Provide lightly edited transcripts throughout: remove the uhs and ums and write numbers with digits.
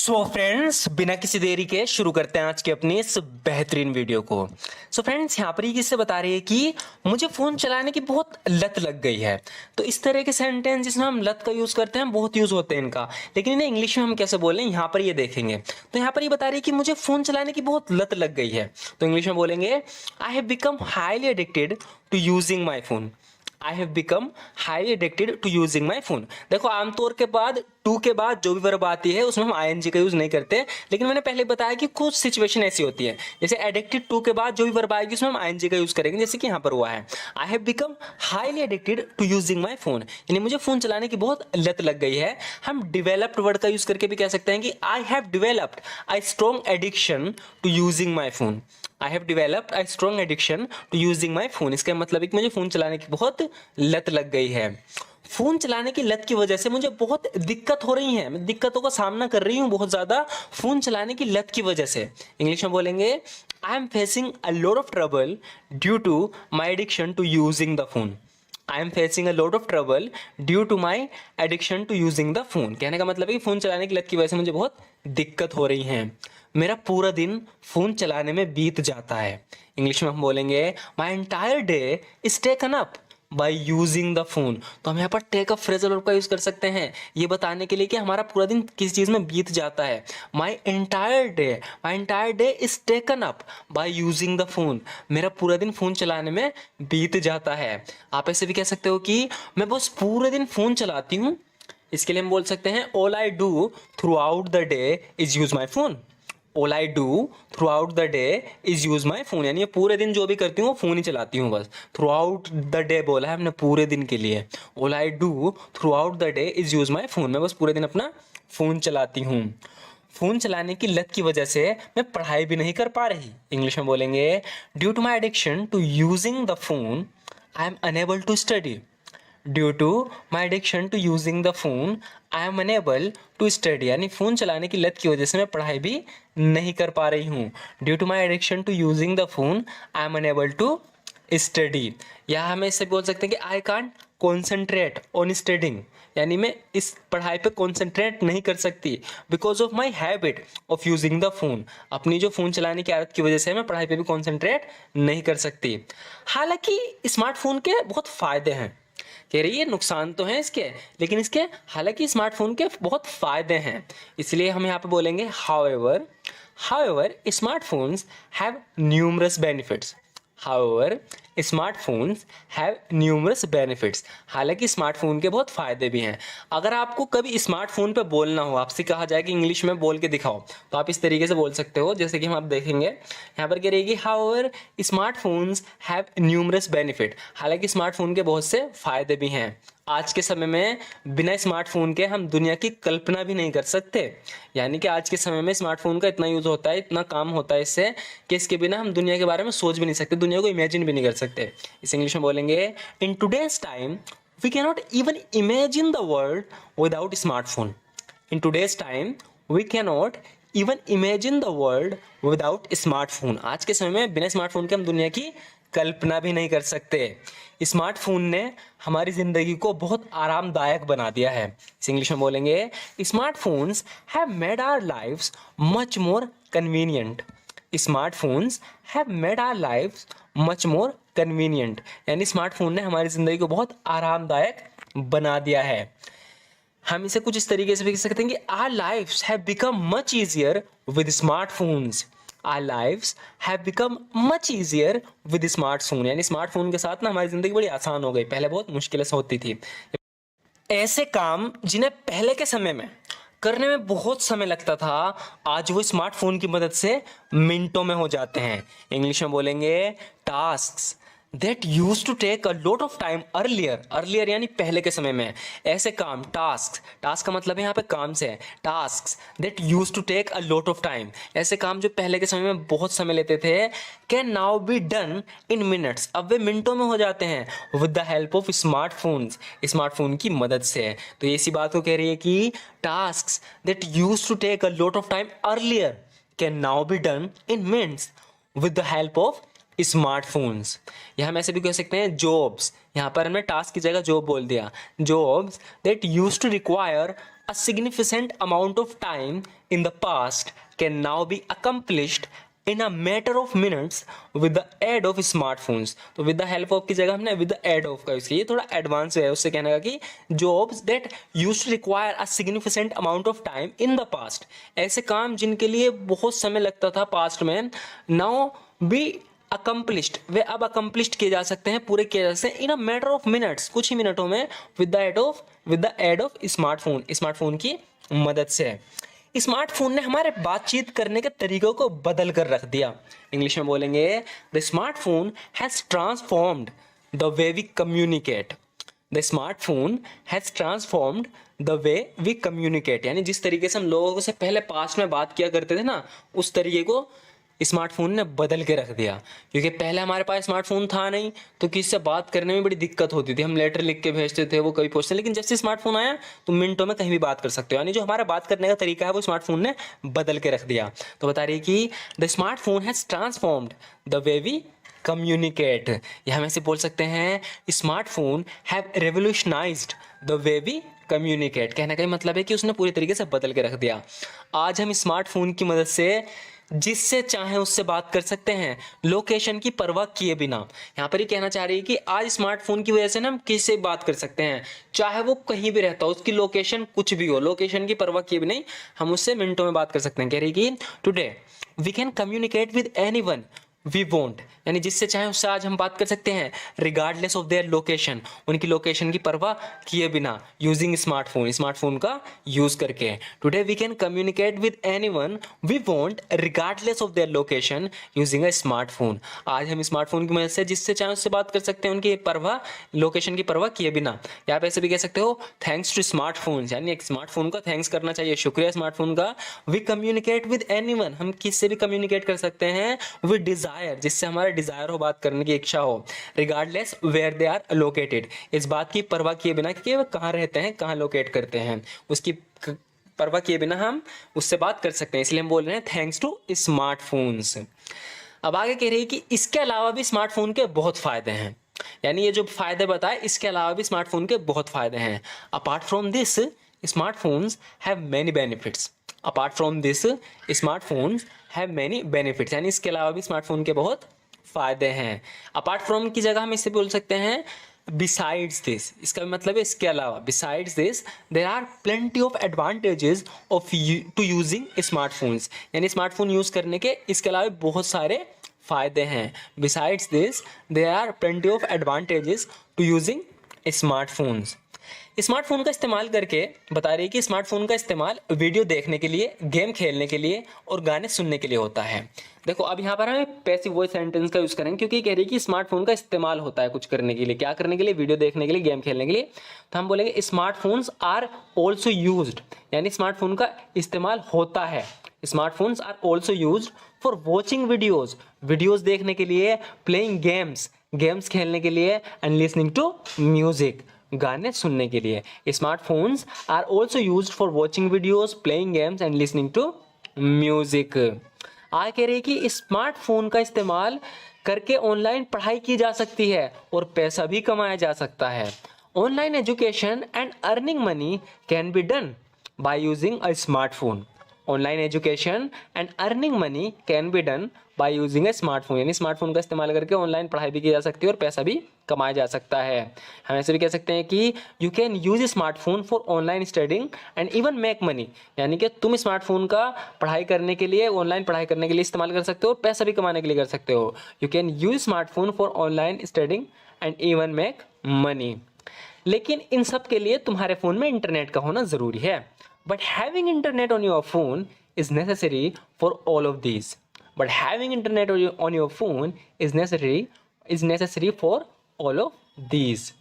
So friends, बिना किसी देरी के शुरू करते हैं आज की अपनी इस बेहतरीन वीडियो को। सो फ्रेंड्स, यहाँ पर ये किससे बता रही है कि मुझे फ़ोन चलाने की बहुत लत लग गई है। तो इस तरह के सेंटेंस जिसमें हम लत का यूज़ करते हैं बहुत यूज़ होते हैं इनका, लेकिन इन्हें इंग्लिश में हम कैसे बोलें यहाँ पर ये देखेंगे। तो यहाँ पर ये बता रही है कि मुझे फ़ोन चलाने की बहुत लत लग गई है, तो इंग्लिश में बोलेंगे I have become highly addicted to using my phone. I have become highly addicted to using my phone. देखो, आमतौर के बाद टू के बाद जो भी वर्ब आती है उसमें हम आईएनजी का यूज नहीं करते, लेकिन मैंने पहले बताया कि कुछ सिचुएशन ऐसी होती है जैसे एडिक्टेड टू के बाद जो भी वर्ब आएगी उसमें हम आईएनजी का यूज करेंगे, जैसे कि यहाँ पर हुआ है I have become highly addicted to using my phone, यानी मुझे फोन चलाने की बहुत लत लग गई है। हम डिवेलप्ड वर्ड का यूज करके भी कह सकते हैं कि I have developed a strong addiction to using my phone. I have developed a strong addiction to using my phone, इसका मतलब है कि मुझे फ़ोन चलाने की बहुत लत लग गई है। फ़ोन चलाने की लत की वजह से मुझे बहुत दिक्कत हो रही है, मैं दिक्कतों का सामना कर रही हूँ बहुत ज़्यादा फ़ोन चलाने की लत की वजह से। इंग्लिश में बोलेंगे I am facing a lot of trouble due to my addiction to using the phone. I am facing a lot of trouble due to my addiction to using the phone. कहने का मतलब है कि phone चलाने की लत की वजह से मुझे बहुत दिक्कत हो रही है, मेरा पूरा दिन फ़ोन चलाने में बीत जाता है। इंग्लिश में हम बोलेंगे my entire day is taken up by using the phone. तो हम यहाँ पर टेक अप फ्रेजल वर्ब का यूज़ कर सकते हैं ये बताने के लिए कि हमारा पूरा दिन किस चीज़ में बीत जाता है। My entire day is taken up by using the phone. मेरा पूरा दिन फ़ोन चलाने में बीत जाता है। आप ऐसे भी कह सकते हो कि मैं बस पूरे दिन फ़ोन चलाती हूँ। इसके लिए हम बोल सकते हैं all I do through out the day is use my phone. All I do through out the day is use my phone, यानी पूरे दिन जो भी करती हूँ वो फ़ोन ही चलाती हूँ बस। थ्रू आउट द डे बोला है हमने पूरे दिन के लिए। All I do through out the day is use my phone, मैं बस पूरे दिन अपना फ़ोन चलाती हूँ। फ़ोन चलाने की लत की वजह से मैं पढ़ाई भी नहीं कर पा रही। इंग्लिश में बोलेंगे due to my addiction to using the phone I am unable to study. Due to my addiction to using the phone I am unable to study, यानी फ़ोन चलाने की लत की वजह से मैं पढ़ाई भी नहीं कर पा रही हूँ। Due to my addiction to using the phone I am unable to study. या हमें इससे बोल सकते हैं कि I can't concentrate on studying, यानी मैं इस पढ़ाई पे कॉन्सेंट्रेट नहीं कर सकती because of my habit of using the phone. अपनी जो फ़ोन चलाने की आदत की वजह से मैं पढ़ाई पे भी कॉन्सेंट्रेट नहीं कर सकती। हालांकि स्मार्टफोन के बहुत फ़ायदे हैं, कह रही है नुकसान तो हैं इसके, लेकिन इसके हालांकि स्मार्टफोन के बहुत फ़ायदे हैं, इसलिए हम यहाँ पे बोलेंगे however smartphones have numerous benefits. However smartphones have numerous benefits, हालांकि स्मार्टफोन के बहुत फ़ायदे भी हैं। अगर आपको कभी स्मार्टफोन पे बोलना हो, आपसे कहा जाए कि इंग्लिश में बोल के दिखाओ, तो आप इस तरीके से बोल सकते हो, जैसे कि हम आप देखेंगे यहाँ पर कह रही है कि however smartphones have numerous benefit, हालांकि स्मार्टफोन के बहुत से फ़ायदे भी हैं। आज के समय में बिना स्मार्टफोन के हम दुनिया की कल्पना भी नहीं कर सकते, यानी कि आज के समय में स्मार्टफोन का इतना यूज़ होता है, इतना काम होता है इससे कि इसके बिना हम दुनिया के बारे में सोच भी नहीं सकते, दुनिया को इमेजिन भी नहीं कर सकते। इस इंग्लिश में बोलेंगे in today's time we can not even imagine the world without smartphone. In today's time we can not even imagine the world without smartphone. आज के समय में बिना स्मार्टफोन के हम दुनिया की कल्पना भी नहीं कर सकते। स्मार्टफोन ने हमारी ज़िंदगी को बहुत आरामदायक बना दिया है। इस इंग्लिश में बोलेंगे smartphones have made our lives much more convenient. Smartphones have made our lives much more convenient, यानी स्मार्टफोन ने हमारी ज़िंदगी को बहुत आरामदायक बना दिया है। हम इसे कुछ इस तरीके से भी कह सकते हैं कि our lives have become much easier with smartphones. Our lives have become much easier with smartphone, यानी स्मार्टफोन के साथ ना हमारी ज़िंदगी बड़ी आसान हो गई, पहले बहुत मुश्किलें से होती थी। ऐसे काम जिन्हें पहले के समय में करने में बहुत समय लगता था, आज वो स्मार्टफोन की मदद से मिनटों में हो जाते हैं। इंग्लिश में बोलेंगे tasks that use to take a lot of time earlier यानी पहले के समय में। ऐसे काम टास्क का मतलब है यहाँ पे काम से है, task that use to take a lot of time, ऐसे काम जो पहले के समय में बहुत समय लेते थे, can now be done in minutes, अब वे मिनटों में हो जाते हैं with the help of smartphones, smartphone की मदद से। तो ये इसी बात को कह रही है कि task that use to take a lot of time earlier can now be done in minutes with the help of smartphones. या हम ऐसे भी कह सकते हैं जॉब्स, यहाँ पर हमने टास्क की जगह जॉब बोल दिया। Jobs that use to require a significant amount of time in the past can now be accomplished in a matter of minutes with the aid of smartphones। तो with the help of की जगह हमने with the aid of का use किया, ये थोड़ा advance है। उससे कहने का कि jobs that used to require a significant amount of time in the past, ऐसे काम जिनके लिए बहुत समय लगता था पास्ट में, now be accomplished, वे अब accomplished किए जा सकते हैं, पूरे किए जा सकते हैं in a matter of minutes, कुछ ही मिनटों में with the aid of smartphone, smartphone की मदद से। स्मार्टफोन ने हमारे बातचीत करने के तरीकों को बदल कर रख दिया। इंग्लिश में बोलेंगे the smartphone has transformed the way we communicate. The smartphone has transformed the way we communicate, यानी जिस तरीके से हम लोगों से पहले पास्ट में बात किया करते थे ना, उस तरीके को स्मार्टफोन ने बदल के रख दिया। क्योंकि पहले हमारे पास स्मार्टफोन था नहीं, तो किसी से बात करने में बड़ी दिक्कत होती थी, हम लेटर लिख के भेजते थे, वो कभी पहुंचते। लेकिन जब से स्मार्टफोन आया तो मिनटों में कहीं भी बात कर सकते हो, यानी जो हमारा बात करने का तरीका है वो स्मार्टफोन ने बदल के रख दिया। तो बता रही कि the smartphone has transformed the way we communicate, या हम ऐसे बोल सकते हैं smartphone have revolutionised the way we communicate. कहने का ही मतलब है कि उसने पूरी तरीके से बदल के रख दिया। आज हम स्मार्टफोन की मदद से जिससे चाहे उससे बात कर सकते हैं, लोकेशन की परवाह किए बिना। यहाँ पर ही कहना चाह रही है कि आज स्मार्टफोन की वजह से ना हम किसी से बात कर सकते हैं, चाहे वो कहीं भी रहता हो, उसकी लोकेशन कुछ भी हो, लोकेशन की परवाह किए बिना ही हम उससे मिनटों में बात कर सकते हैं। कह रही कि today we can communicate with anyone we want, यानी जिससे चाहे उससे आज हम बात कर सकते हैं रिगार्डलेस ऑफ देयर लोकेशन, उनकी लोकेशन की परवाह किए बिना, यूजिंग स्मार्टफोन, स्मार्टफोन का यूज करके। Today we can communicate with anyone we want regardless of their location using a smartphone. आज हम स्मार्टफोन की मदद से जिससे चाहे उससे बात कर सकते हैं, उनकी परवाह, लोकेशन की परवाह किए बिना। या आप ऐसे भी कह सकते हो थैंक्स टू स्मार्टफोन, यानी एक स्मार्टफोन का थैंक्स करना चाहिए, शुक्रिया स्मार्टफोन का। वी कम्युनिकेट विद एनीवन, हम किससे भी कम्युनिकेट कर सकते हैं विद डिजायर, जिससे हमारा डिजायर हो, बात करने की इच्छा हो, regardless where they are located, इस बात की परवाह किए बिना कि वे कहाँ रहते हैं, कहाँ लोकेट करते हैं, उसकी परवाह किए बिना हम उससे बात कर सकते हैं। इसलिए हम बोल रहे हैं थैंक्स टू स्मार्टफोन्स। अब आगे कह रही है कि इसके अलावा भी स्मार्टफोन के बहुत फायदे हैं, यानी ये जो फायदे बताए इसके अलावा भी स्मार्टफोन के बहुत फायदे हैं। Apart from this smartphones have many benefits, apart from this smartphones have many benefits, यानी इसके अलावा भी स्मार्टफोन के बहुत फायदे हैं। अपार्ट फ्रॉम की जगह हम इससे बोल सकते हैं बिसाइड्स दिस, इसका मतलब है इसके अलावा। Besides this there are plenty of advantages of to using smartphones, यानी स्मार्टफोन यूज करने के इसके अलावा बहुत सारे फायदे हैं। Besides this there are plenty of advantages to using smartphones. Smartphone का इस्तेमाल करके बता रही है कि स्मार्टफोन का इस्तेमाल वीडियो देखने के लिए, गेम खेलने के लिए और गाने सुनने के लिए होता है। देखो अब यहाँ पर हमें पैसिव वॉइस सेंटेंस का यूज करेंगे, क्योंकि कह रही है कि स्मार्टफोन का इस्तेमाल होता है कुछ करने के लिए, क्या करने के लिए, वीडियो देखने के लिए, गेम खेलने के लिए। तो हम बोलेंगे स्मार्टफोन्स आर ऑल्सो यूज्ड, यानी स्मार्टफोन का इस्तेमाल होता है। Smartphones are also used for watching videos, videos देखने के लिए, प्लेइंग गेम्स, गेम्स खेलने के लिए, एंड लिसनिंग टू म्यूजिक, गाने सुनने के लिए। Smartphones are also used for watching videos, playing games and listening to music. आगे कह रही है कि स्मार्टफोन का इस्तेमाल करके ऑनलाइन पढ़ाई की जा सकती है और पैसा भी कमाया जा सकता है। Online education and earning money can be done by using a smartphone. Online education and earning money can be done by using A smartphone, यानी स्मार्टफोन का इस्तेमाल करके ऑनलाइन पढ़ाई भी की जा सकती है और पैसा भी कमाया जा सकता है। हम ऐसे भी कह सकते हैं कि you can use smartphone for online studying and even make money, यानी कि तुम स्मार्टफोन का पढ़ाई करने के लिए, ऑनलाइन पढ़ाई करने के लिए इस्तेमाल कर सकते हो और पैसा भी कमाने के लिए कर सकते हो। You can use smartphone for online studying and even make money. लेकिन इन सब के लिए तुम्हारे फ़ोन में इंटरनेट का होना ज़रूरी है। But having internet on your phone is necessary for all of these. But having internet on your phone is necessary for all of these.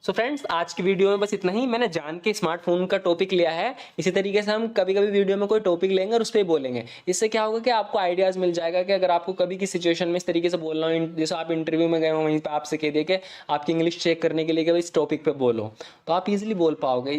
So friends आज की वीडियो में बस इतना ही। मैंने जान के स्मार्टफोन का टॉपिक लिया है, इसी तरीके से हम कभी कभी वीडियो में कोई टॉपिक लेंगे और उस पर ही बोलेंगे। इससे क्या होगा कि आपको आइडियाज़ मिल जाएगा कि अगर आपको कभी की सिचुएशन में इस तरीके से बोलना हो, जैसे आप इंटरव्यू में गए हो, वहीं पर आपसे कह दिया कि आपकी इंग्लिश चेक करने के लिए कि भाई इस टॉपिक पे बोलो, तो आप इजीली बोल पाओगे।